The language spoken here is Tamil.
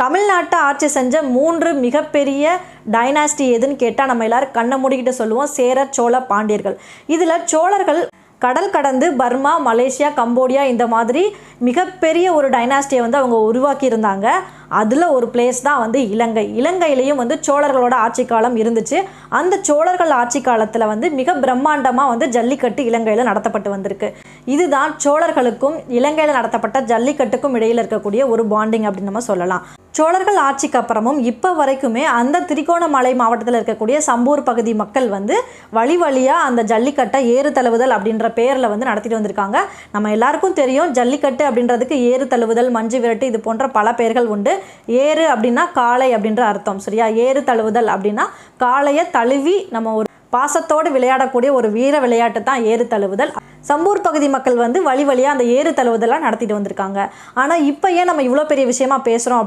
தமிழ்நாட்டை ஆட்சி செஞ்ச 3 மிகப்பெரிய டைனாஸ்டி எதுன்னு கேட்டால் நம்ம எல்லாரும் கண்ணை மூடிக்கிட்டு சொல்லுவோம் சேரர், சோழ, பாண்டியர்கள். இதில் சோழர்கள் கடல் கடந்து பர்மா, மலேசியா, கம்போடியா இந்த மாதிரி மிகப்பெரிய ஒரு டைனாஸ்டியை வந்து அவங்க உருவாக்கியிருந்தாங்க. அதில் ஒரு பிளேஸ் தான் வந்து இலங்கை. இலங்கையிலையும் வந்து சோழர்களோட ஆட்சி காலம் இருந்துச்சு. அந்த சோழர்கள் ஆட்சி காலத்தில் வந்து மிக பிரம்மாண்டமாக வந்து ஜல்லிக்கட்டு இலங்கையில் நடத்தப்பட்டு வந்திருக்கு. இதுதான் சோழர்களுக்கும் இலங்கையில் நடத்தப்பட்ட ஜல்லிக்கட்டுக்கும் இடையில் இருக்கக்கூடிய ஒரு பாண்டிங் அப்படின்னு நம்ம சொல்லலாம். சோழர்கள் ஆட்சிக்கு அப்புறமும் இப்போ வரைக்குமே அந்த திரிகோணமலை மாவட்டத்தில் இருக்கக்கூடிய சம்பூர் பகுதி மக்கள் வந்து வழி வழியாக அந்த ஜல்லிக்கட்டை ஏறு தழுவுதல் அப்படின்ற பேரில் வந்து நடத்திட்டு வந்திருக்காங்க. நம்ம எல்லாருக்கும் தெரியும் ஜல்லிக்கட்டு அப்படின்றதுக்கு ஏறு தழுவுதல், மஞ்சு விரட்டு இது போன்ற பல பெயர்கள் உண்டு. ஏறு அப்படின்னா காளை அப்படின்ற அர்த்தம், சரியா? ஏறு தழுவுதல் அப்படின்னா காளையை தழுவி நம்ம ஒரு பாசத்தோடு விளையாடக்கூடிய ஒரு வீர விளையாட்டு தான் ஏறு தழுவுதல். சம்பூர் பகுதி மக்கள் வந்து வழி வழியாக அந்த ஏறு தழுவுதெல்லாம் நடத்திட்டு வந்திருக்காங்க. ஆனால் இப்போ ஏன் நம்ம இவ்வளோ பெரிய விஷயமா பேசுகிறோம் அப்படி